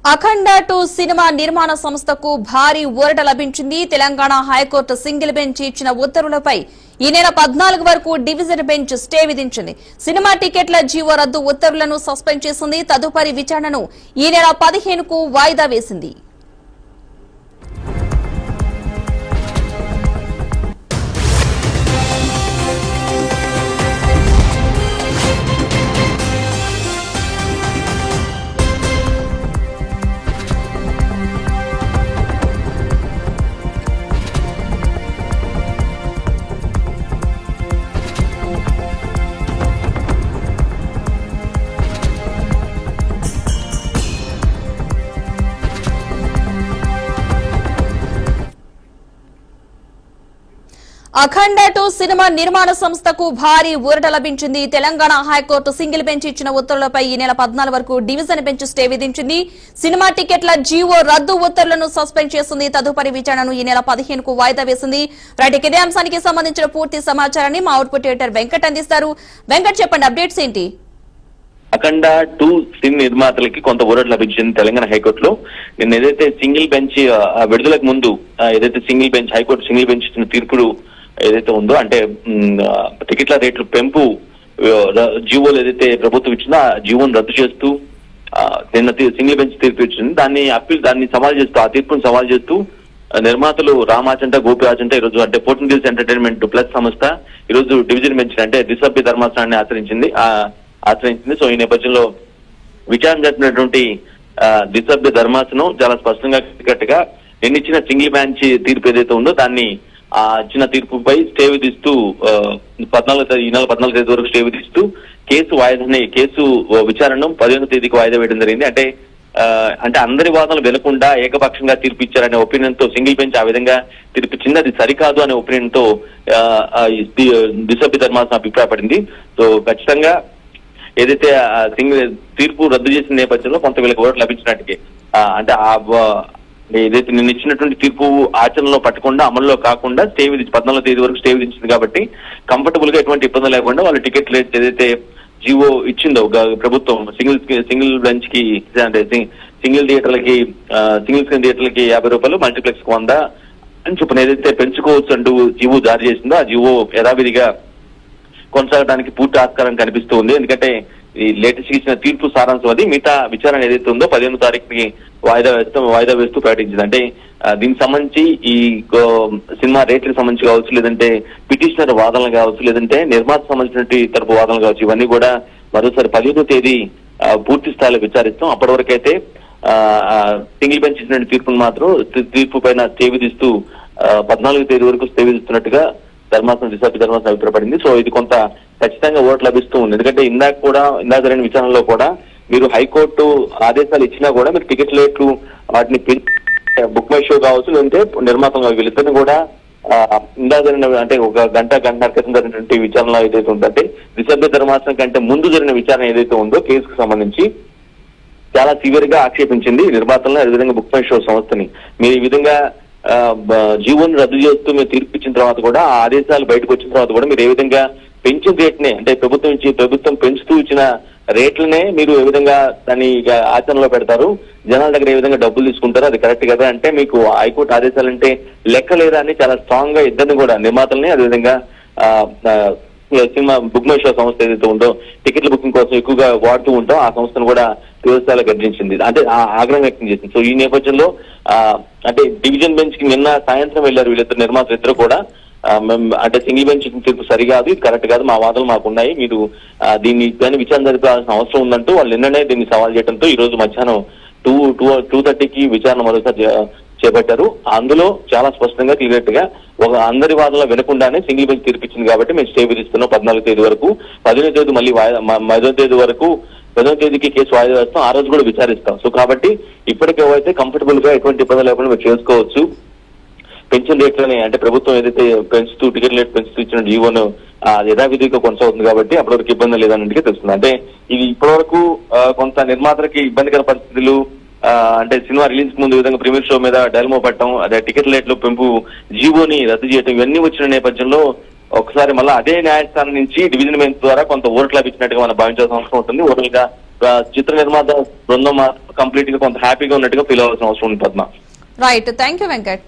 అఖండ 2 cinema నిర్మాణ సంస్థకు భారీ ఊరట లభించింది. తెలంగాణ హైకోర్టు సింగిల్ బెంచ్ ఇచ్చిన ఉత్తర్వులపై ఈ నెల 14 వరకు డివిజన్ బెంచ్ స్టే విధించింది. సినిమా టికెట్ల జీవో రద్దు ఉత్తర్వులను సస్పెండ్ చేసింది. తదుపరి విచారణను ఈ నెల 15కు వాయిదా వేసింది. అఖండ 2 సినిమా నిర్మాణ సంస్థకు భారీ ఊరట లభించింది. తెలంగాణ హైకోర్టు సింగిల్ బెంచ్ ఇచ్చిన ఉత్తర్వులపై ఈ నెల 14 వరకు డివిజన్ బెంచ్ స్టే విధించింది. సినిమా టికెట్ల జీవో రద్దు ఉత్తర్వులను సస్పెండ్ చేసింది. తదుపరి విచారణను ఈ నెల 15కు వాయిదా వేసింది. రైట్, ఇదే అంశానికి సంబంధించిన పూర్తి సమాచారాన్ని మా అవుట్పుట్ ఎడిటర్ వెంకట్ అందిస్తారు. వెంకట్, చెప్పండి, అప్డేట్స్ ఏంటి? అఖండ 2 సినిమా నిర్మాతలకి కొంత ఊరట లభించింది తెలంగాణ హైకోర్టులో. నిన్న ఏదైతే సింగిల్ బెంచ్ విడుదలకు ముందు ఏదైతే హైకోర్టు సింగిల్ బెంచ్ ఇచ్చిన తీర్పులు ఏదైతే ఉందో, అంటే టికెట్ల రేట్లు పెంపు జీవోలు ఏదైతే ప్రభుత్వం ఇచ్చిందో ఆ జీవోను రద్దు చేస్తూ నిన్న సింగిల్ బెంచ్ తీర్పు ఇచ్చింది. దాన్ని సవాల్ చేస్తూ, ఆ తీర్పును సవాల్ చేస్తూ నిర్మాతలు రామాచంట, గోపిరాజంట ఈరోజు అంటే పోర్టల్ న్యూస్ ఎంటర్టైన్మెంట్ ప్లస్ సంస్థ ఈరోజు డివిజన్ బెంచ్ అంటే ద్విసభ్య ధర్మాసనాన్ని ఆశ్రయించింది. సో ఈ నేపథ్యంలో విచారణ జరిపినటువంటి ద్విసభ్య ధర్మాసనం చాలా స్పష్టంగా గట్టిగా నిన్నిచ్చిన సింగిల్ బెంచ్ తీర్పు ఏదైతే ఉందో దాన్ని ఇచ్చిన తీర్పుపై స్టే విధిస్తూ ఈ నెల 14 తేదీ వరకు స్టే విధిస్తూ కేసు విచారణను 15వ తేదీకి వాయిదా వేయడం జరిగింది. అంటే అందరి వాదనలు వినకుండా ఏకపక్షంగా తీర్పు ఇచ్చారనే ఒపీనియన్ తో సింగిల్ బెంచ్ ఆ విధంగా తీర్పిచ్చింది. అది సరికాదు అనే ఒపీనియన్ తో ద్విసభ్య ధర్మాసనం అభిప్రాయపడింది. సో ఖచ్చితంగా ఏదైతే తీర్పు రద్దు చేసిన నేపథ్యంలో కొంత వీళ్ళకి ఓటు లభించినట్టుకే, అంటే ఏదైతే నిన్న ఇచ్చినటువంటి తీర్పు ఆచరణలో పట్టకుండా అమల్లో కాకుండా 14వ తేదీ వరకు స్టే విధించింది. కాబట్టి కంఫర్టబుల్ గా ఎటువంటి ఇబ్బంది లేకుండా వాళ్ళ టికెట్ రేట్ ఏదైతే జీవో ఇచ్చిందో ప్రభుత్వం సింగిల్ బెంచ్ కి, అంటే సింగిల్ స్క్రీన్ థియేటర్లకి 50 రూపాయలు, మల్టీప్లెక్స్ కు 100 అని చొప్పున ఏదైతే పెంచుకోవచ్చు అంటూ జీవో జారీ చేసిందో ఆ జీవో యథావిధిగా కొనసాగడానికి పూర్తి ఆస్కారం కనిపిస్తూ ఉంది. ఎందుకంటే ఈ లేటెస్ట్ ఇచ్చిన తీర్పు సారాంశం అది. మిగతా విచారణ ఏదైతే ఉందో 15వ తారీఖుకి వాయిదా వేస్తూ ప్రకటించింది. అంటే దీనికి సంబంధించి ఈ సినిమా రేట్లకు సంబంధించి కావచ్చు, లేదంటే పిటిషనర్ వాదనలు కావచ్చు, లేదంటే నిర్మాత సంబంధించిన తరపు వాదనలు కావచ్చు, ఇవన్నీ కూడా మరోసారి 15వ తేదీ పూర్తి స్థాయిలో విచారిస్తాం. అప్పటి వరకు అయితే సింగిల్ బెంచ్ ఇచ్చిన తీర్పు పైన స్టే విధిస్తూ 14వ తేదీ వరకు స్టే విధిస్తున్నట్టుగా ద్విసభ్య ధర్మాసనం అభిప్రాయపడింది. సో ఇది కొంత ఖచ్చితంగా ఓటు లభిస్తూ ఉంది. ఎందుకంటే ఇందాక జరిగిన విచారణలో కూడా మీరు హైకోర్టు ఆదేశాలు ఇచ్చినా కూడా మీరు టికెట్ రేట్లు వాటిని బుక్ మై షో కావచ్చు, లేదంటే నిర్మాతంగా వీళ్ళిద్దరిని కూడా ఇందాక జరిగిన అంటే ఒక గంటన్నర క్రితం జరిగినటువంటి విచారణలో ఏదైతే ఉందంటే ద్విసభ్య ధర్మాసనం కంటే ముందు జరిగిన విచారణ ఏదైతే ఉందో కేసుకు సంబంధించి చాలా సివియర్ గా ఆక్షేపించింది నిర్మాతలను, అదేవిధంగా బుక్ మై షో సంస్థని. మీరు ఈ విధంగా జీవోను రద్దు చేస్తూ మీరు తీర్పు ఇచ్చిన తర్వాత కూడా, ఆ ఆదేశాలు బయటకు వచ్చిన తర్వాత కూడా మీరు ఏ విధంగా పెంచిన రేట్నే, అంటే ప్రభుత్వం పెంచుతూ ఇచ్చిన రేట్లనే మీరు ఏ విధంగా దాన్ని ఆచరణలో పెడతారు, జనాల దగ్గర ఏ విధంగా డబ్బులు తీసుకుంటారు, అది కరెక్ట్ కదా? అంటే మీకు హైకోర్టు ఆదేశాలంటే లెక్క లేదా అని చాలా స్ట్రాంగ్ గా ఇద్దరిని కూడా, నిర్మాతల్ని అదేవిధంగా సినిమా బుక్ మై షో సంస్థ ఏదైతే ఉందో టికెట్ల బుకింగ్ కోసం ఎక్కువగా వాడుతూ ఉంటాం ఆ సంస్థను కూడా తీవ్రస్థాయిలో గర్జించింది, అంటే ఆగ్రహం వ్యక్తం చేసింది. సో ఈ నేపథ్యంలో అంటే డివిజన్ బెంచ్ కి నిన్న సాయంత్రం వెళ్లారు వీళ్ళిద్దరు నిర్మాతలు ఇద్దరు కూడా. అంటే సింగిల్ బెంచ్ తీర్పు సరికాదు, ఇది కరెక్ట్ కాదు, మా వాదనలు మాకున్నాయి, మీరు దీన్ని విచారణ జరిపాల్సిన అవసరం ఉందంటూ వాళ్ళు నిన్ననే దీన్ని సవాల్ చేయడంతో ఈ రోజు మధ్యాహ్నం 2:30కి విచారణ మరోసారి చేపట్టారు. అందులో చాలా స్పష్టంగా క్లియర్ గా అందరి వాదనలు వినకుండానే సింగిల్ బెంచ్ తీర్పిచ్చింది. కాబట్టి మేము స్టే విధిస్తున్నాం 14వ తేదీ వరకు. 15వ తేదీ మళ్ళీ 5వ తేదీ వరకు 10వ తేదీకి కేసు వాయిదా వేస్తాం, ఆ రోజు కూడా విచారిస్తాం. సో కాబట్టి ఇప్పటికేవైతే కంఫర్టబుల్ గా ఎటువంటి ఇబ్బంది లేకుండా మీరు చేసుకోవచ్చు. పెన్షన్ రేట్లని, అంటే ప్రభుత్వం ఏదైతే పెంచుతూ టికెట్ రేట్ పెంచుతూ ఇచ్చిన జీవోను యథావిధిగా కొనసాగుతుంది కాబట్టి అప్పటివరకు ఇబ్బంది లేదన్నట్టుగా తెలుస్తుంది. అంటే ఇది ఇప్పటివరకు కొంత నిర్మాతలకి ఇబ్బందికర పరిస్థితులు, అంటే సినిమా రిలీజ్ ముందు విధంగా ప్రీమియర్ షో మీద డైలమో పట్టడం, అదే టికెట్ రేట్లు పెంపు, జీవోని రద్దు చేయడం, ఇవన్నీ వచ్చిన నేపథ్యంలో ఒకసారి మళ్ళీ అదే న్యాయస్థానం నుంచి డివిజన్ బెంచ్ ద్వారా కొంత ఓట్లు లభించినట్టుగా మనం భావించాల్సిన అవసరం ఉంటుంది. ఓవరాల్ గా చిత్ర నిర్మాత బృందం మాత్రం కంప్లీట్ గా కొంత హ్యాపీగా ఉన్నట్టుగా ఫీల్ అవ్వాల్సిన అవసరం ఉంది Padma. Right, thank you Venkat.